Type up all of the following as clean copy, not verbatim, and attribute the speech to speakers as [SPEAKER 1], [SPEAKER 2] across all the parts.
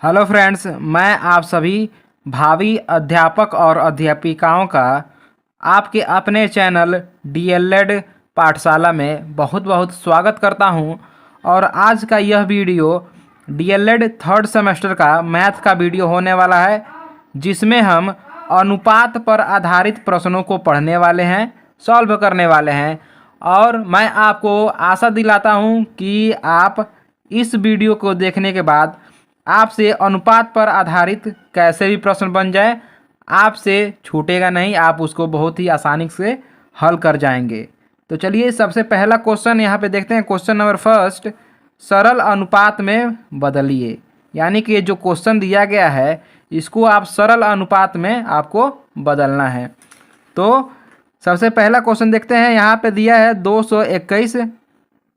[SPEAKER 1] Hello friends, मैं आप सभी भावी अध्यापक और अध्यापिकाओं का आपके अपने चैनल डीएलएड पाठशाला में बहुत बहुत स्वागत करता हूं। और आज का यह वीडियो डीएलएड थर्ड सेमेस्टर का मैथ का वीडियो होने वाला है, जिसमें हम अनुपात पर आधारित प्रश्नों को पढ़ने वाले हैं, सॉल्व करने वाले हैं। और मैं आपको आशा दिलाता हूं कि आप इस वीडियो को देखने के बाद आपसे अनुपात पर आधारित कैसे भी प्रश्न बन जाए, आपसे छूटेगा नहीं, आप उसको बहुत ही आसानी से हल कर जाएंगे। तो चलिए सबसे पहला क्वेश्चन यहाँ पे देखते हैं। क्वेश्चन नंबर फर्स्ट, सरल अनुपात में बदलिए। यानी कि जो क्वेश्चन दिया गया है इसको आप सरल अनुपात में आपको बदलना है। तो सबसे पहला क्वेश्चन देखते हैं। यहाँ पे दिया है 221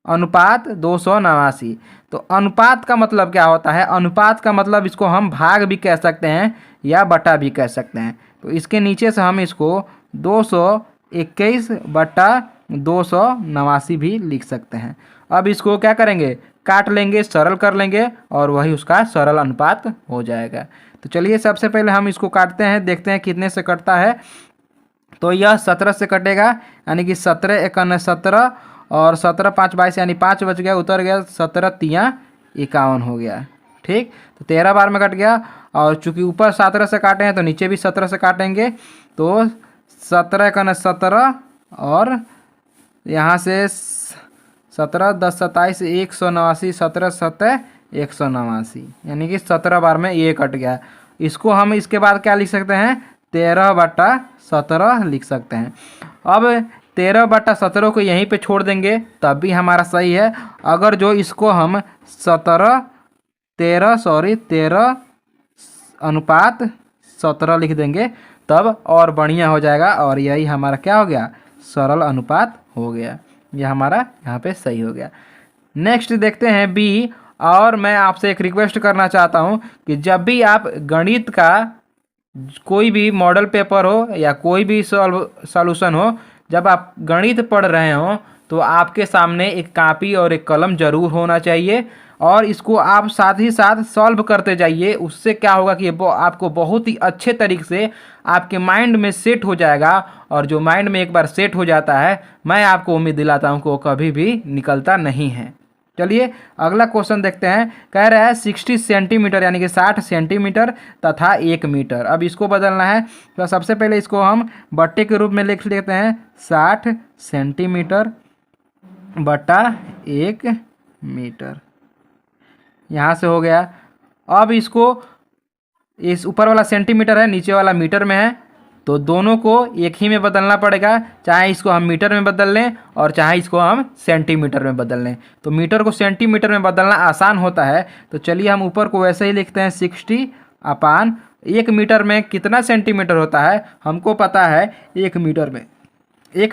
[SPEAKER 1] अनुपात 289। तो अनुपात का मतलब क्या होता है? अनुपात का मतलब इसको हम भाग भी कह सकते हैं या बटा भी कह सकते हैं। तो इसके नीचे से हम इसको 221 बटा 289 भी लिख सकते हैं। अब इसको क्या करेंगे? काट लेंगे, सरल कर लेंगे और वही उसका सरल अनुपात हो जाएगा। तो चलिए सबसे पहले हम इसको काटते हैं, देखते हैं कितने से कटता है। तो यह 17 से कटेगा, यानी कि 17 एकन 17 और 17 5 22 यानी 5 बच गया, उतर गया, 17 तियाँ 51 हो गया। ठीक, तो 13 बार में कट गया। और चूंकि ऊपर 17 से काटे हैं तो नीचे भी 17 से काटेंगे। तो 17 एकन 17 और यहाँ से 17 10 27 189, 17 7 189, यानी कि 17 बार में ये कट गया। इसको हम इसके बाद क्या लिख सकते हैं? 13 बटा 17 लिख सकते हैं। अब 13 बटा 17 को यहीं पे छोड़ देंगे तब भी हमारा सही है। अगर जो इसको हम 13 अनुपात 17 लिख देंगे तब और बढ़िया हो जाएगा, और यही हमारा क्या हो गया? सरल अनुपात हो गया। यह हमारा यहाँ पे सही हो गया। नेक्स्ट देखते हैं बी। और मैं आपसे एक रिक्वेस्ट करना चाहता हूँ कि जब भी आप गणित का कोई भी मॉडल पेपर हो या कोई भी सॉल्यूशन हो, जब आप गणित पढ़ रहे हो तो आपके सामने एक कॉपी और एक कलम जरूर होना चाहिए, और इसको आप साथ ही साथ सॉल्व करते जाइए। उससे क्या होगा कि आपको बहुत ही अच्छे तरीके से आपके माइंड में सेट हो जाएगा, और जो माइंड में एक बार सेट हो जाता है, मैं आपको उम्मीद दिलाता हूँ कि वो कभी भी निकलता नहीं है। चलिए अगला क्वेश्चन देखते हैं। कह रहा है 60 सेंटीमीटर यानी कि 60 सेंटीमीटर तथा 1 मीटर। अब इसको बदलना है। तो सबसे पहले इसको हम बट्टे के रूप में लिख लेते हैं। 60 सेंटीमीटर बटा 1 मीटर, यहाँ से हो गया। अब इसको, इस ऊपर वाला सेंटीमीटर है, नीचे वाला मीटर में है, तो दोनों को एक ही में बदलना पड़ेगा। चाहे इसको हम मीटर में बदल लें और चाहे इसको हम सेंटीमीटर में बदल लें। तो मीटर को सेंटीमीटर में बदलना आसान होता है। तो चलिए हम ऊपर को वैसे ही लिखते हैं 60 अपान 1 मीटर में कितना सेंटीमीटर होता है हमको पता है। 1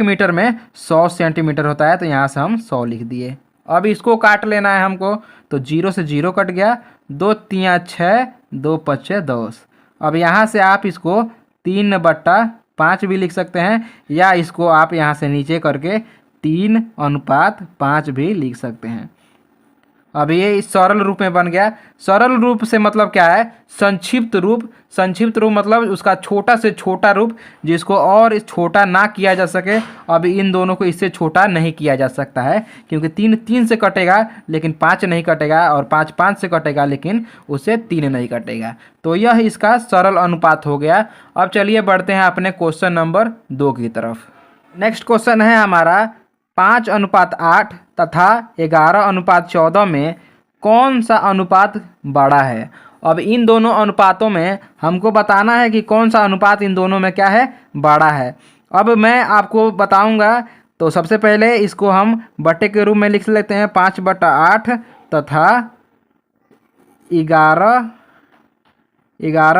[SPEAKER 1] मीटर में 100 सेंटीमीटर होता है, तो यहाँ से हम 100 लिख दिए। अब इसको काट लेना है हमको। तो 0 से 0 कट गया, 2 तियाँ 6, 2 पचे 10। अब यहाँ से आप इसको 3 बटा 5 भी लिख सकते हैं, या इसको आप यहाँ से नीचे करके 3 अनुपात 5 भी लिख सकते हैं। अब ये इस सरल रूप में बन गया। सरल रूप से मतलब क्या है? संक्षिप्त रूप। संक्षिप्त रूप मतलब उसका छोटा से छोटा रूप, जिसको और छोटा ना किया जा सके। अब इन दोनों को इससे छोटा नहीं किया जा सकता है, क्योंकि 3 3 से कटेगा लेकिन 5 नहीं कटेगा, और 5 5 से कटेगा लेकिन उससे 3 नहीं कटेगा। तो यह इसका सरल अनुपात हो गया। अब चलिए बढ़ते हैं अपने क्वेश्चन नंबर 2 की तरफ। नेक्स्ट क्वेश्चन है हमारा 5 अनुपात 8 तथा 11 अनुपात 14 में कौन सा अनुपात बड़ा है? अब इन दोनों अनुपातों में हमको बताना है कि कौन सा अनुपात इन दोनों में क्या है? बड़ा है। अब मैं आपको बताऊंगा। तो सबसे पहले इसको हम बट्टे के रूप में लिख लेते हैं। 5 बटा 8 तथा 11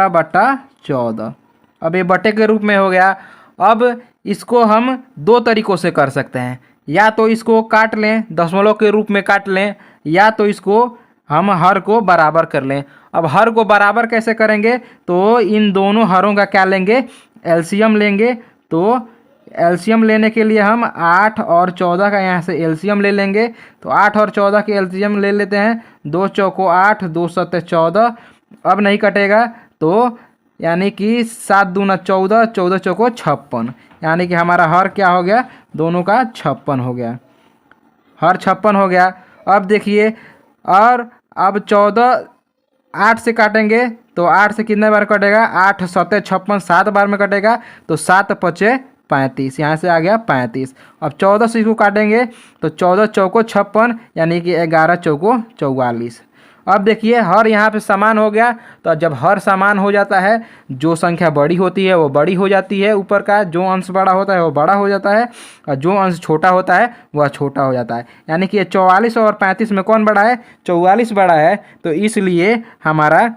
[SPEAKER 1] बटा 14। अब ये बट्टे के रूप में हो गया। अब इसको हम 2 तरीक़ों से कर सकते हैं। या तो इसको काट लें, दशमलव के रूप में काट लें, या तो इसको हम हर को बराबर कर लें। अब हर को बराबर कैसे करेंगे? तो इन दोनों हरों का क्या लेंगे? एलसीएम लेंगे। तो एलसीएम लेने के लिए हम 8 और 14 का यहाँ से एलसीएम ले लेंगे। तो 8 और 14 के एलसीएम ले लेते हैं। 2 चौको 8, 2 सत्ते 14, अब नहीं कटेगा तो यानी कि 7 दूना 14, 14 चौको 56, यानी कि हमारा हर क्या हो गया, दोनों का 56 हो गया, हर 56 हो गया। अब देखिए, और अब 14 8 से काटेंगे तो 8 से कितने बार कटेगा, 8 7 56, 7 बार में कटेगा तो 7 पचे 35, यहाँ से आ गया 35। अब 14 से इसको काटेंगे तो 14 चौको 56, यानी कि 11 चौको 44। अब देखिए हर यहाँ पे समान हो गया, तो जब हर समान हो जाता है, जो संख्या बड़ी होती है वो बड़ी हो जाती है, ऊपर का जो अंश बड़ा होता है वो बड़ा हो जाता है, और जो अंश छोटा होता है वह छोटा हो जाता है। यानी कि 44 और 35 में कौन बड़ा है, 44 बड़ा है, तो इसलिए हमारा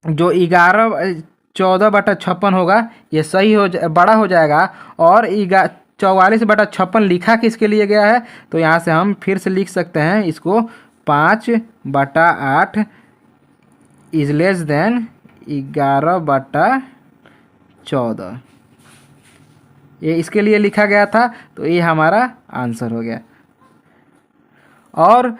[SPEAKER 1] जो 14/56 होगा ये सही हो बड़ा हो जाएगा। और 44/56 लिखा किसके लिए गया है, तो यहाँ से हम फिर से लिख सकते हैं इसको, 5/8 इज लेस देन 11/14, ये इसके लिए लिखा गया था, तो ये हमारा आंसर हो गया। और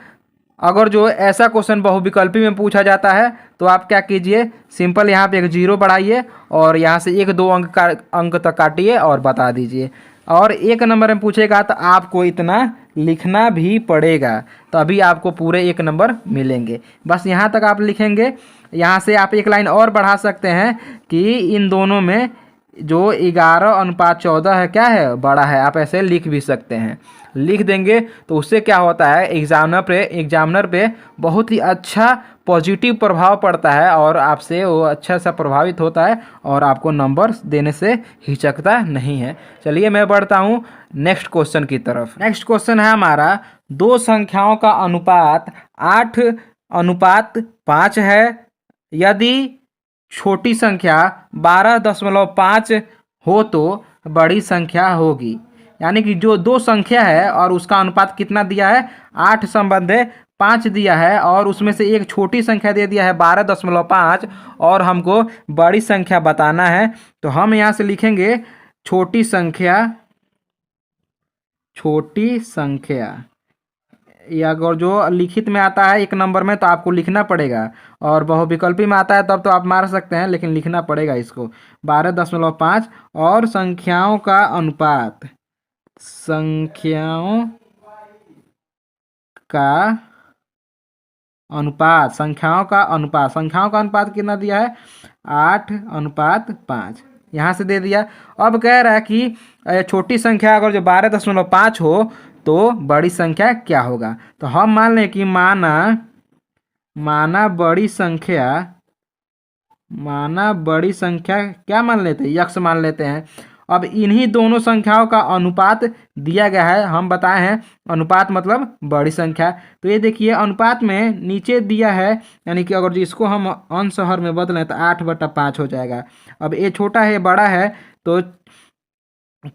[SPEAKER 1] अगर जो ऐसा क्वेश्चन बहुविकल्पी में पूछा जाता है तो आप क्या कीजिए, सिंपल यहाँ पे एक 0 बढ़ाइए और यहाँ से 1-2 अंक तक काटिए और बता दीजिए। और 1 नंबर में पूछेगा तो आपको इतना लिखना भी पड़ेगा, तभी आपको पूरे 1 नंबर मिलेंगे। बस यहाँ तक आप लिखेंगे। यहाँ से आप एक लाइन और बढ़ा सकते हैं कि इन दोनों में जो 11/14 है क्या है, बड़ा है, आप ऐसे लिख भी सकते हैं। लिख देंगे तो उससे क्या होता है, एग्जामिनर पे बहुत ही अच्छा पॉजिटिव प्रभाव पड़ता है और आपसे वो अच्छा सा प्रभावित होता है और आपको नंबर देने से हिचकता नहीं है। चलिए मैं बढ़ता हूँ नेक्स्ट क्वेश्चन की तरफ। नेक्स्ट क्वेश्चन है हमारा, दो संख्याओं का अनुपात 8:5 है, यदि छोटी संख्या 12.5 हो तो बड़ी संख्या होगी। यानी कि जो दो संख्या है और उसका अनुपात कितना दिया है, 8:5 दिया है, और उसमें से एक छोटी संख्या दे दिया है 12.5, और हमको बड़ी संख्या बताना है। तो हम यहाँ से लिखेंगे छोटी संख्या, या अगर जो लिखित में आता है 1 नंबर में तो आपको लिखना पड़ेगा, और बहुविकल्पी में आता है तब तो आप मार सकते हैं, लेकिन लिखना पड़ेगा इसको 12.5। और संख्याओं का अनुपात कितना दिया है, 8:5 यहाँ से दे दिया। अब कह रहा है कि छोटी संख्या अगर जो 12.5 हो तो बड़ी संख्या क्या होगा। तो हम मान लें कि माना बड़ी संख्या क्या मान लेते हैं, यक्स मान लेते हैं। अब इन्हीं दोनों संख्याओं का अनुपात दिया गया है, हम बताए हैं अनुपात मतलब बड़ी संख्या। तो ये देखिए अनुपात में नीचे दिया है, यानी कि अगर इसको हम अंश हर में बदलें तो 8/5 हो जाएगा। अब ये छोटा है बड़ा है, तो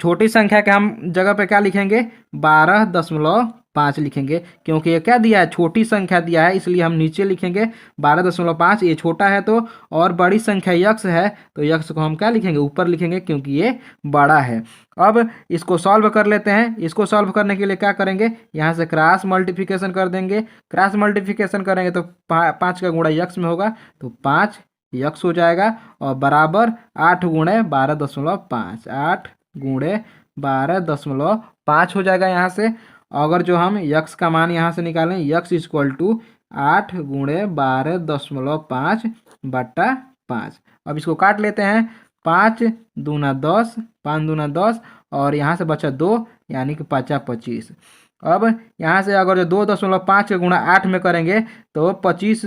[SPEAKER 1] छोटी संख्या के हम जगह पे क्या लिखेंगे, 12.5 लिखेंगे, क्योंकि ये क्या दिया है, छोटी संख्या दिया है, इसलिए हम नीचे लिखेंगे 12.5। ये छोटा है तो, और बड़ी संख्या यक्स है तो यक्स को हम क्या लिखेंगे, ऊपर लिखेंगे, क्योंकि ये बड़ा है। अब इसको सॉल्व कर लेते हैं। इसको सॉल्व करने के लिए क्या करेंगे, यहाँ से क्रॉस मल्टीप्लिकेशन कर देंगे। क्रॉस मल्टीप्लिकेशन करेंगे तो 5 का गुणा यक्स में होगा, तो 5 यक्स हो जाएगा, और बराबर 8 गुणे 12.5, 8 गुणे 12.5 हो जाएगा। यहाँ से अगर जो हम यक्स का मान यहाँ से निकालें, यक्स इक्वल टू 8 गुणे 12.5/5। अब इसको काट लेते हैं, 5 दूना 10, 5 दूना 10, और यहाँ से बचा 2, यानी कि 5×25। अब यहाँ से अगर जो 2.5 के गुणा 8 में करेंगे तो 25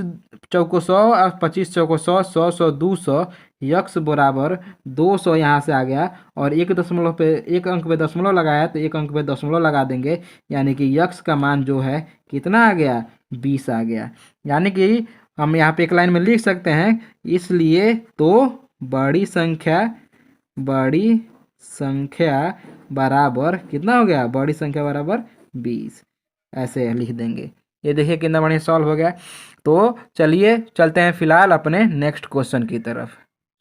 [SPEAKER 1] चौको 100 और 25 चौको 100, 100 100 200, यक्स बराबर 200 यहाँ से आ गया। और एक अंक पे दशमलव लगाया तो एक अंक पे दशमलव लगा देंगे, यानी कि यक्स का मान जो है कितना आ गया, 20 आ गया। यानी कि हम यहाँ पे एक लाइन में लिख सकते हैं, इसलिए तो बड़ी संख्या बराबर कितना हो गया, बड़ी संख्या बराबर 20, ऐसे लिख देंगे। ये देखिए कितना बढ़िया सॉल्व हो गया। तो चलिए चलते हैं फिलहाल अपने नेक्स्ट क्वेश्चन की तरफ।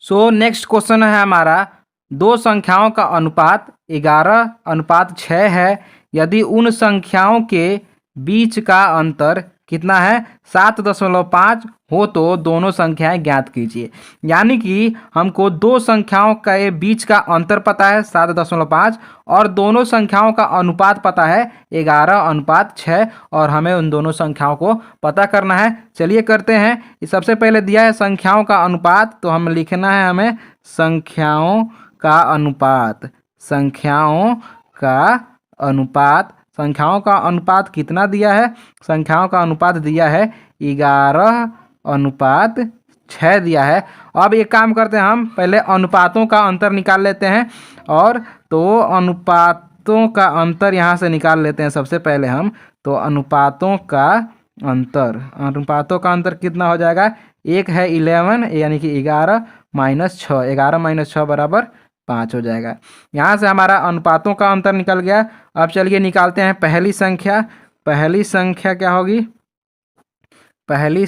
[SPEAKER 1] सो नेक्स्ट क्वेश्चन है हमारा, दो संख्याओं का अनुपात 11:6 है, यदि उन संख्याओं के बीच का अंतर कितना है 7.5 हो तो दोनों संख्याएं ज्ञात कीजिए। यानी कि हमको दो संख्याओं के बीच का अंतर पता है 7.5 और दोनों संख्याओं का अनुपात पता है 11:6 और हमें उन दोनों संख्याओं को पता करना है। चलिए करते हैं। सबसे पहले दिया है संख्याओं का अनुपात, तो हम लिखना है हमें संख्याओं का अनुपात। संख्याओं का अनुपात, संख्याओं का अनुपात कितना दिया है? संख्याओं का अनुपात दिया है 11:6 दिया है। अब एक काम करते हैं, हम पहले अनुपातों का अंतर निकाल लेते हैं। और तो अनुपातों का अंतर यहाँ से निकाल लेते हैं सबसे पहले हम। तो अनुपातों का अंतर कितना हो जाएगा? एक है 11 यानी कि 11 - 6, 11 - 6 बराबर 5 हो जाएगा। यहाँ से हमारा अनुपातों का अंतर निकल गया। अब चलिए निकालते हैं पहली संख्या। पहली संख्या क्या होगी? पहली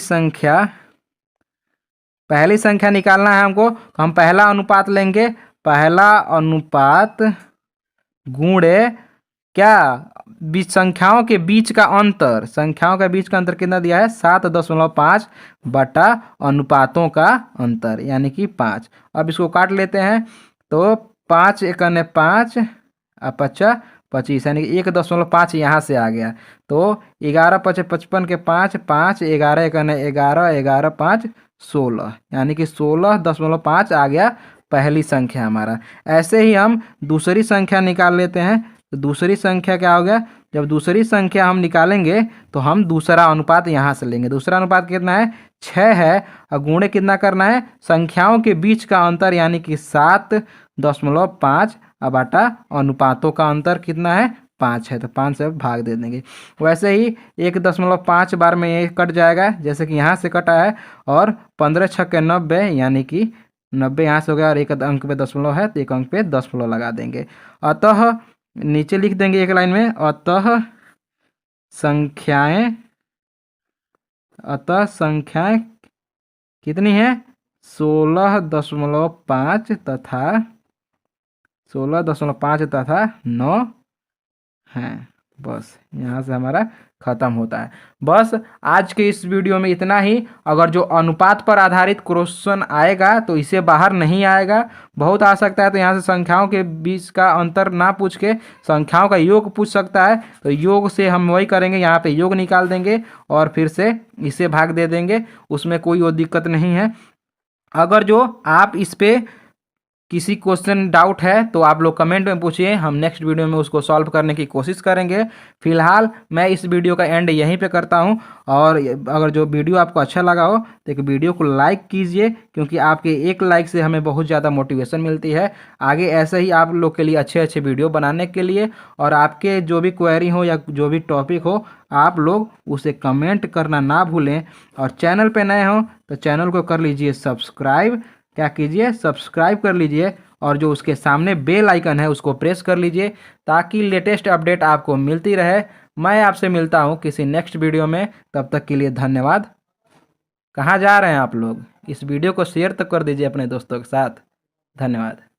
[SPEAKER 1] संख्या निकालना है हमको, तो हम पहला अनुपात लेंगे। पहला अनुपात गुणे क्या? संख्याओं के बीच का अंतर। संख्याओं के बीच का अंतर कितना दिया है? 7.5 बटा अनुपातों का अंतर यानी कि 5। अब इसको काट लेते हैं। तो 5 × 5 और 5 25 यानी कि 1.5 यहाँ से आ गया। तो 11 × 5 = 55 के 5 5 11 × 11 11 5 16 यानी कि 16.5 आ गया पहली संख्या हमारा। ऐसे ही हम दूसरी संख्या निकाल लेते हैं। तो दूसरी संख्या क्या हो गया? जब दूसरी संख्या हम निकालेंगे तो हम दूसरा अनुपात यहाँ से लेंगे। दूसरा अनुपात कितना है? 6 है। और गुणे कितना करना है? संख्याओं के बीच का अंतर यानी कि 7.5 बटा अनुपातों का अंतर कितना है? 5 है। तो 5 से भाग दे देंगे। वैसे ही 1.5 बार में ये कट जाएगा जैसे कि यहाँ से कटा है। और 15 × 6 = 90 यानी कि 90 यहाँ से हो गया और एक अंक पे दशमलव है तो एक अंक पे दशमलव लगा देंगे। अतः नीचे लिख देंगे एक लाइन में, अतः संख्याएं कितनी है? 16.5 तथा 9 हैं। बस यहाँ से हमारा ख़त्म होता है। बस आज के इस वीडियो में इतना ही। अगर जो अनुपात पर आधारित क्वेश्चन आएगा तो इसे बाहर नहीं आएगा, बहुत आ सकता है। तो यहाँ से संख्याओं के बीच का अंतर ना पूछ के संख्याओं का योग पूछ सकता है। तो योग से हम वही करेंगे, यहाँ पे योग निकाल देंगे और फिर से इसे भाग दे देंगे। उसमें कोई और दिक्कत नहीं है। अगर जो आप इस पे किसी क्वेश्चन डाउट है तो आप लोग कमेंट में पूछिए, हम नेक्स्ट वीडियो में उसको सॉल्व करने की कोशिश करेंगे। फिलहाल मैं इस वीडियो का एंड यहीं पे करता हूं। और अगर जो वीडियो आपको अच्छा लगा हो तो एक वीडियो को लाइक कीजिए, क्योंकि आपके एक लाइक से हमें बहुत ज़्यादा मोटिवेशन मिलती है आगे ऐसे ही आप लोग के लिए अच्छे अच्छे वीडियो बनाने के लिए। और आपके जो भी क्वेरी हो या जो भी टॉपिक हो आप लोग उसे कमेंट करना ना भूलें। और चैनल पर नए हों तो चैनल को कर लीजिए सब्सक्राइब। क्या कीजिए? सब्सक्राइब कर लीजिए और जो उसके सामने बेल आइकन है उसको प्रेस कर लीजिए ताकि लेटेस्ट अपडेट आपको मिलती रहे। मैं आपसे मिलता हूँ किसी नेक्स्ट वीडियो में, तब तक के लिए धन्यवाद। कहाँ जा रहे हैं आप लोग? इस वीडियो को शेयर तक कर दीजिए अपने दोस्तों के साथ। धन्यवाद।